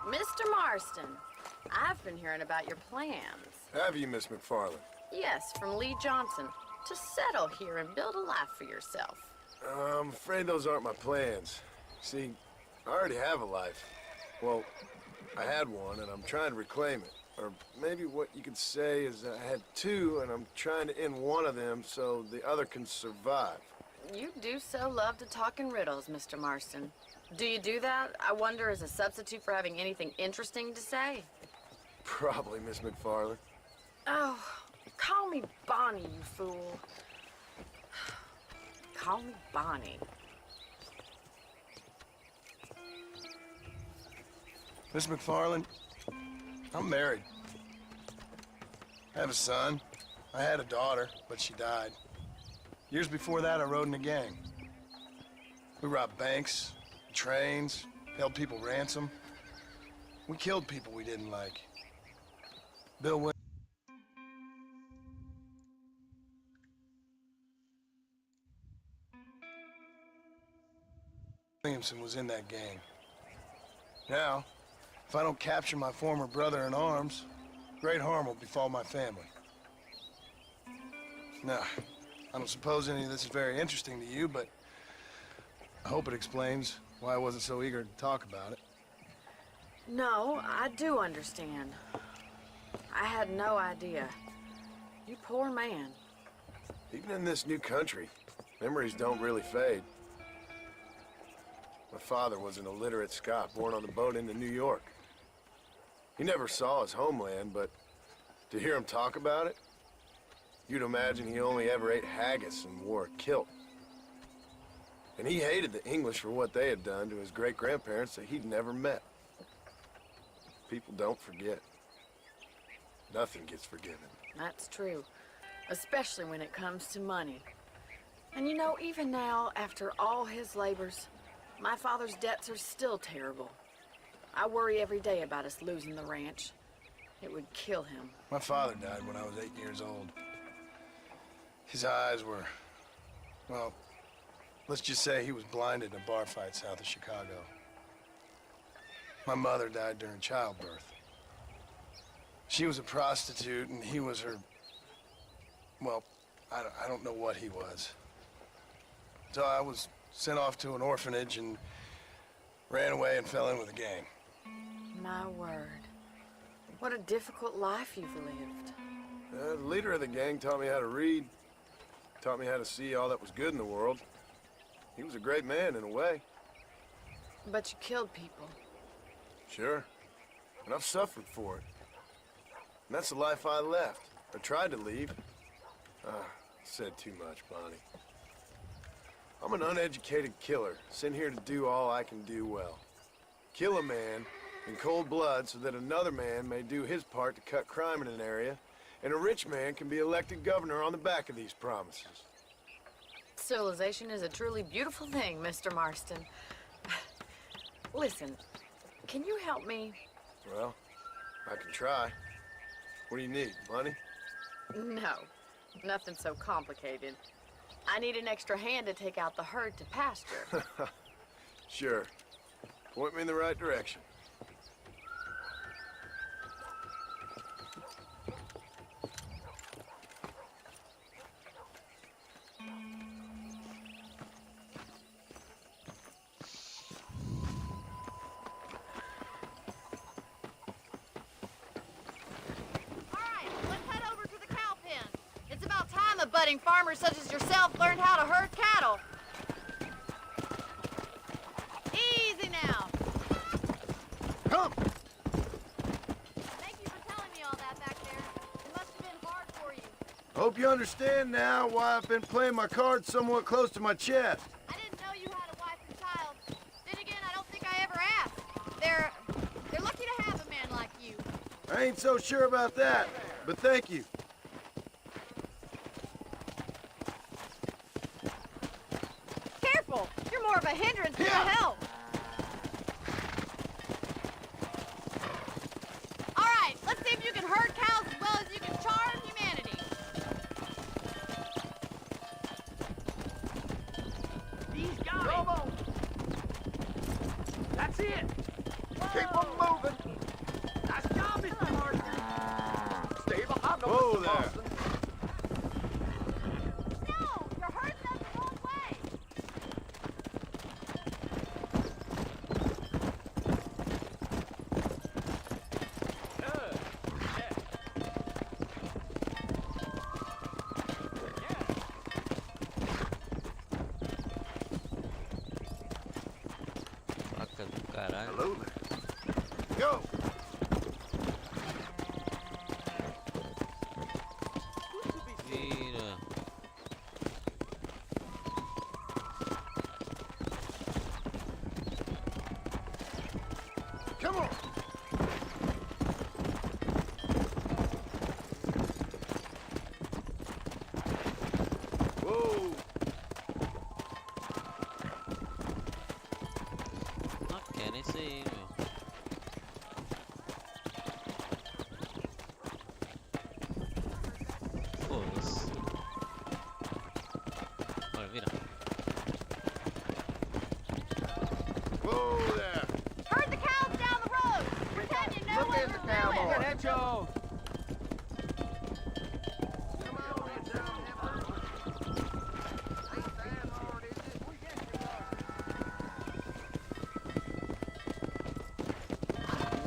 Mr. Marston, I've been hearing about your plans. Have you, Miss McFarland? Yes, from Lee Johnson, to settle here and build a life for yourself. I'm afraid those aren't my plans. See, I already have a life. Well, I had one, and I'm trying to reclaim it. Or maybe what you could say is I had two, and I'm trying to end one of them so the other can survive. You do so love to talk in riddles, Mr. Marston. Do you do that, I wonder, as a substitute for having anything interesting to say? Probably, Miss McFarland. Oh, call me Bonnie, you fool. Call me Bonnie. Miss McFarland, I'm married. I have a son. I had a daughter, but she died. Years before that, I rode in a gang. We robbed banks, trains, held people ransom. We killed people we didn't like. Bill Williamson was in that gang. Now, if I don't capture my former brother-in-arms, great harm will befall my family. Now, I don't suppose any of this is very interesting to you, but I hope it explains why I wasn't so eager to talk about it. No, I do understand. I had no idea. You poor man. Even in this new country, memories don't really fade. My father was an illiterate Scot born on the boat into New York. He never saw his homeland, but to hear him talk about it, you'd imagine he only ever ate haggis and wore a kilt. And he hated the English for what they had done to his great-grandparents that he'd never met. People don't forget. Nothing gets forgiven. That's true, especially when it comes to money. And you know, even now, after all his labors, my father's debts are still terrible. I worry every day about us losing the ranch. It would kill him. My father died when I was 8 years old. His eyes were, well, let's just say he was blinded in a bar fight south of Chicago. My mother died during childbirth. She was a prostitute, and he was her, well, I don't know what he was. So I was sent off to an orphanage and ran away and fell in with a gang. My word. What a difficult life you've lived. The leader of the gang taught me how to read, taught me how to see all that was good in the world. He was a great man in a way. But you killed people. Sure. And I've suffered for it. And that's the life I left. I tried to leave. Said too much, Bonnie. I'm an uneducated killer, sent here to do all I can do well. Kill a man in cold blood so that another man may do his part to cut crime in an area, and a rich man can be elected governor on the back of these promises. Civilization is a truly beautiful thing, Mr. Marston. Listen, can you help me? Well, I can try. What do you need, money? No, nothing so complicated. I need an extra hand to take out the herd to pasture. Sure. Point me in the right direction. letting farmers such as yourself learn how to herd cattle. Easy now. Come! Thank you for telling me all that back there. It must have been hard for you. Hope you understand now why I've been playing my cards somewhat close to my chest. I didn't know you had a wife and child. Then again, I don't think I ever asked. They're lucky to have a man like you. I ain't so sure about that, but thank you. Careful! You're more of a hindrance than a help. All right, let's see if you can herd cows as well as you can charm humanity. He's got it. That's it. Keep on moving. Nice job, Mr. Marston. Stay behind them. Whoa there. No, you're herding them the wrong way. Vaca do caralho. Hello there. Go! Vira. Come on! Whoa! Não querem sair, meu. Foda-se. Bora, vira. Whoa there! Herd the cows down the road. Pretend you know what you're doing. Look at y'all.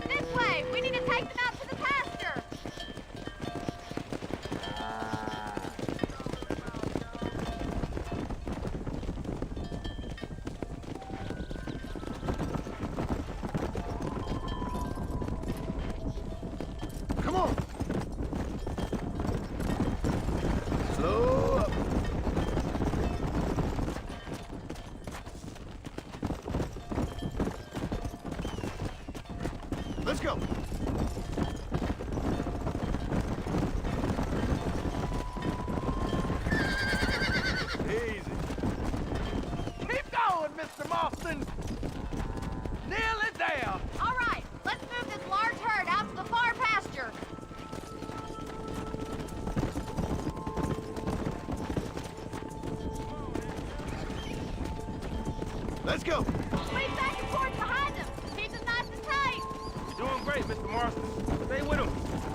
This way. We need to take them out to the pasture. Come on! Slow up. Let's go. Easy. Keep going, Mr. Marston. Nearly there. All right, let's move this large herd out to the far pasture. Let's go. Squeeze back and forth behind them. Keep them nice and tight. You're doing great, Mr. Marston. Stay with him.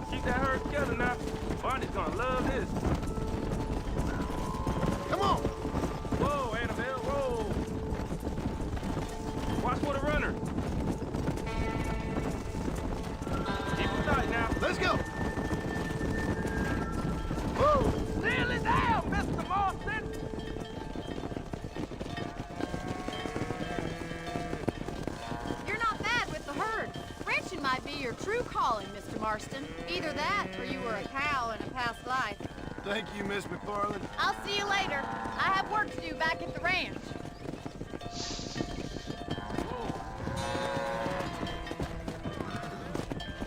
Keep that herd together now. Barney's gonna love this. Come on. Whoa, Annabelle, whoa. Watch for the runner. Keep him tight now. Let's go. Whoa. Nearly there, Mr. Marston. You're not bad with the herd. Ranching might be your true calling, Mr. Marston. Either that, or you were a cow in a past life. Thank you, Miss McFarland. I'll see you later. I have work to do back at the ranch.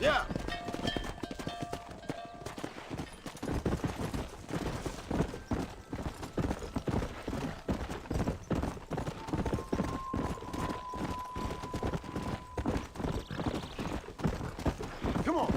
Yeah. Come on.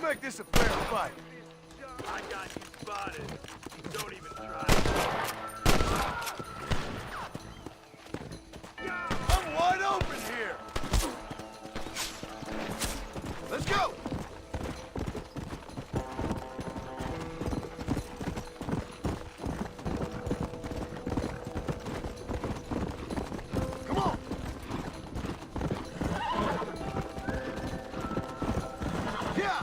make this a fair fight. I got you spotted. Don't even try. I'm wide open here. Let's go. Come on. Yeah.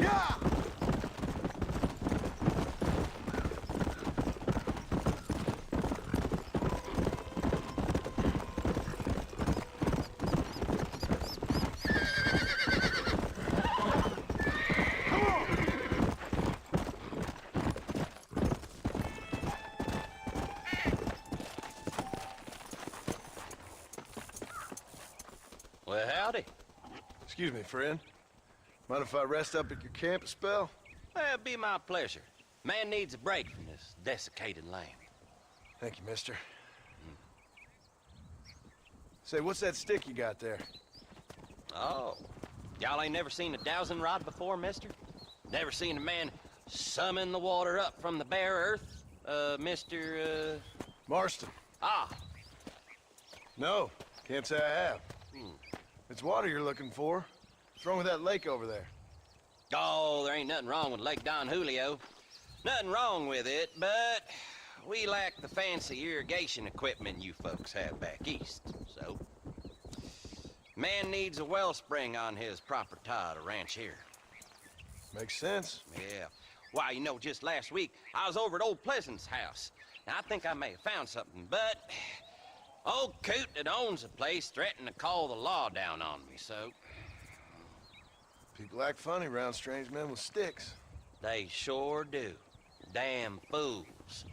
Yeah. Well, howdy. Excuse me, friend. Mind if I rest up at your camp a spell? Well, it'd be my pleasure. Man needs a break from this desiccated land. Thank you, mister. Say, what's that stick you got there? Oh, y'all ain't never seen a dowsing rod before, mister? Never seen a man summon the water up from the bare earth? Mr. Marston. Ah. No, can't say I have. It's water you're looking for. What's wrong with that lake over there? Oh, there ain't nothing wrong with Lake Don Julio. Nothing wrong with it, but we lack the fancy irrigation equipment you folks have back east, so... Man needs a wellspring on his property to ranch here. Makes sense. Yeah. Why, you know, just last week, I was over at Old Pleasant's house. Now, I think I may have found something, but... Old coot that owns the place threatened to call the law down on me, so... People act funny around strange men with sticks. They sure do. Damn fools.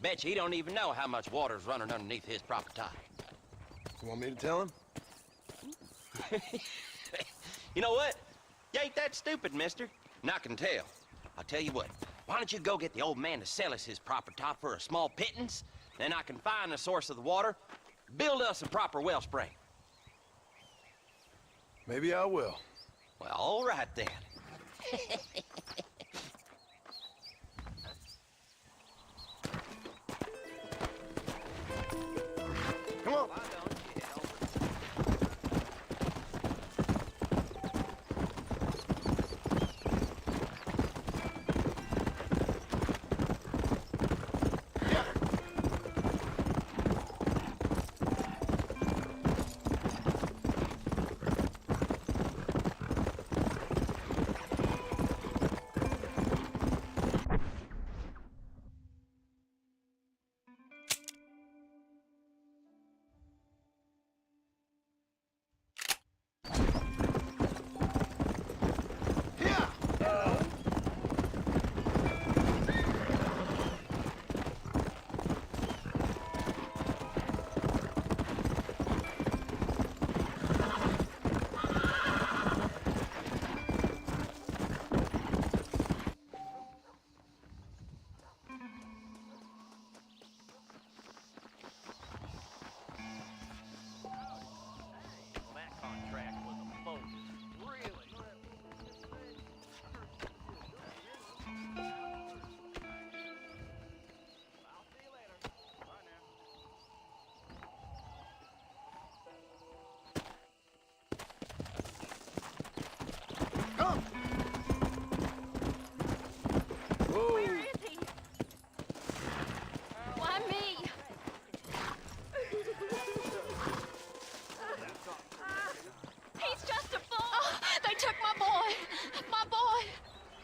Bet you he don't even know how much water's running underneath his property. You want me to tell him? You know what? You ain't that stupid, mister. And I can tell. I'll tell you what. Why don't you go get the old man to sell us his property for a small pittance? Then I can find the source of the water, build us a proper wellspring. Maybe I will. Well, all right then. Come on.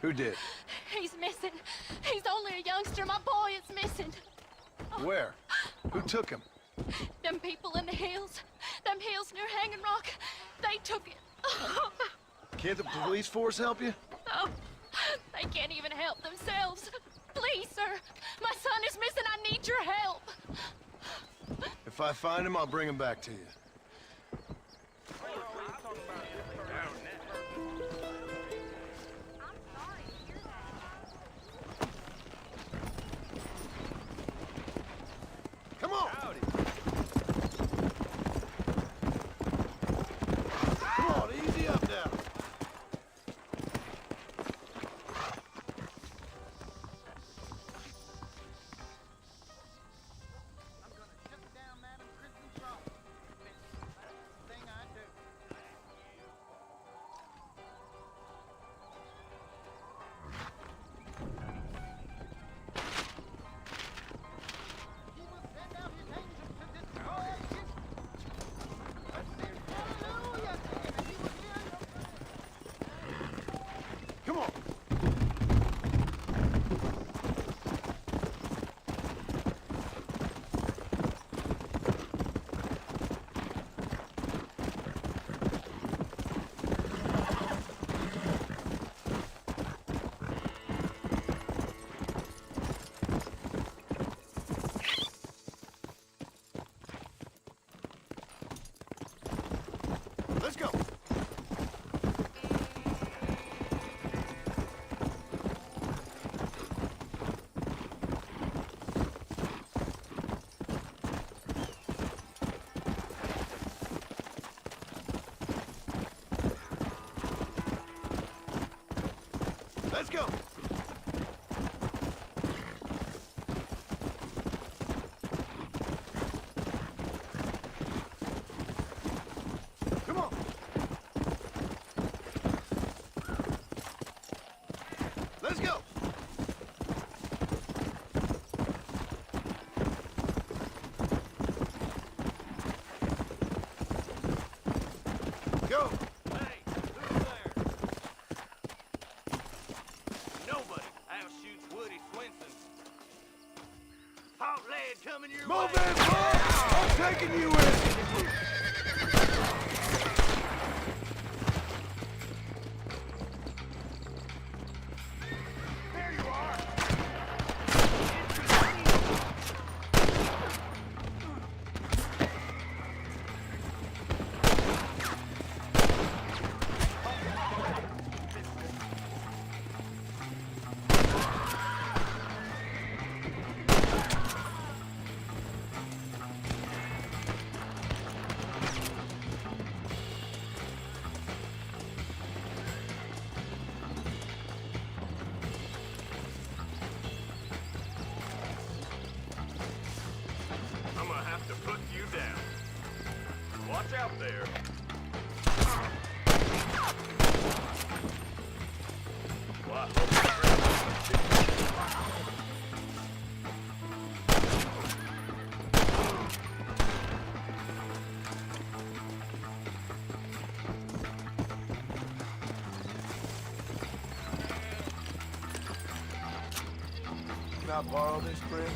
Who did? He's missing. He's only a youngster. My boy is missing. Where? Who took him? Them people in the hills. Them hills near Hanging Rock, they took it. Can't the police force help you? Oh, they can't even help themselves. Please, sir, my son is missing. I need your help. If I find him, I'll bring him back to you. Come on! Come on, easy up now. Come on. Let's go. Let's go. Come on. Let's go. Go. Hey, who's there? Nobody outshoots Woody Swenson. Hot lead coming your way. Move in, Paul! I'm taking you in! There you are. I'm gonna have to put you down. Watch out there. Well, I hope Can I borrow this, friend?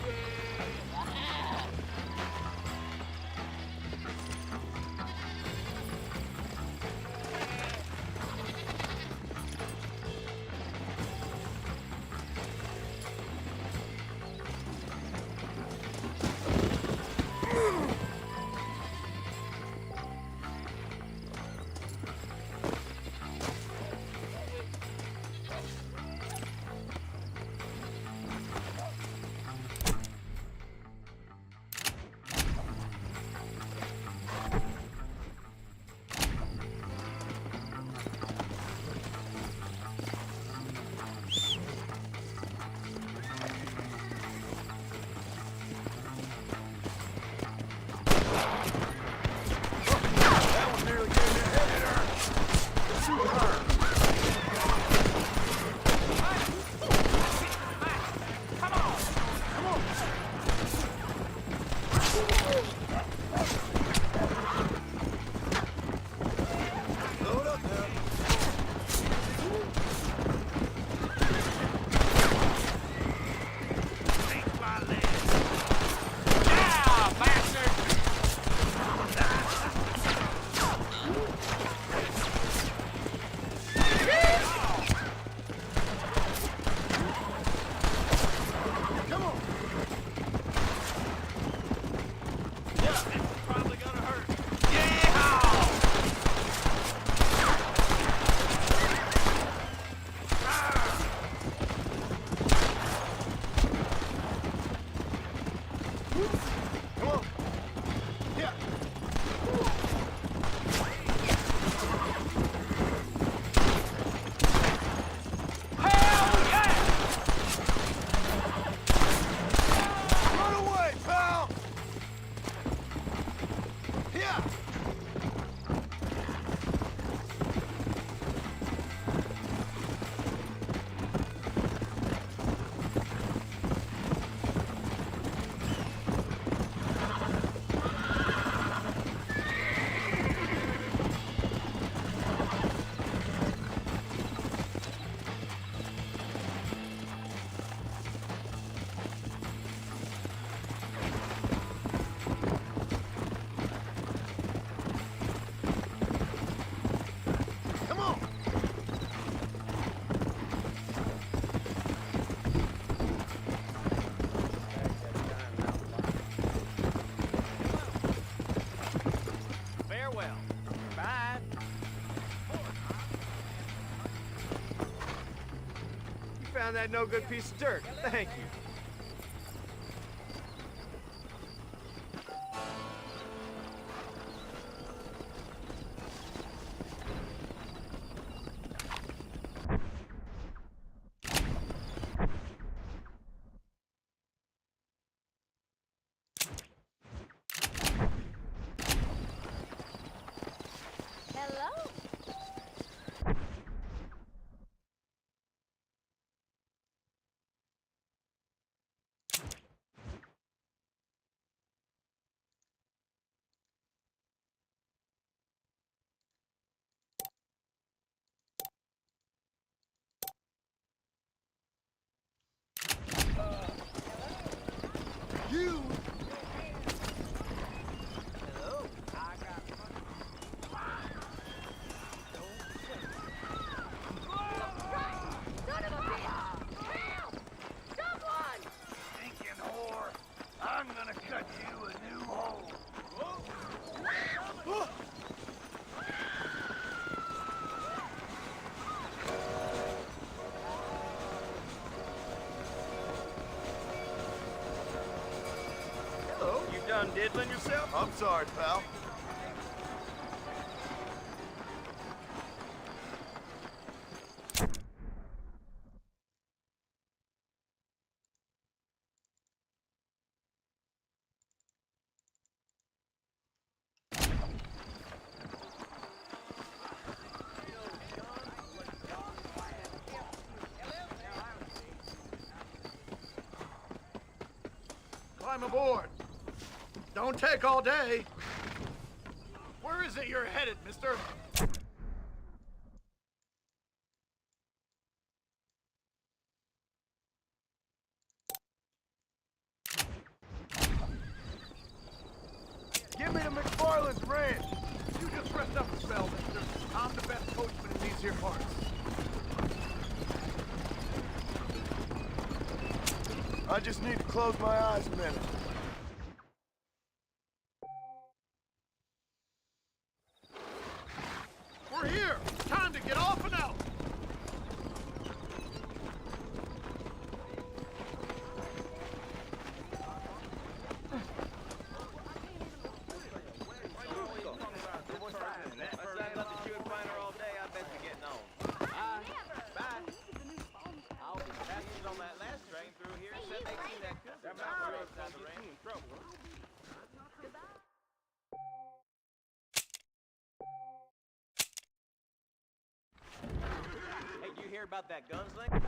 found that no-good piece of dirt. Thank you. Hello? You! Stinking whore! I'm gonna cut you a new hole. Hello, you done diddling yourself? I'm sorry, pal. Climb aboard. Don't take all day. Where is it you're headed, mister? Give me to McFarland's ranch. You just rest up a spell, mister. I'm the best coachman in these here parts. I just need to close my eyes a minute. We're here! Time to get off and out! Hey, you hear about that gunslinger?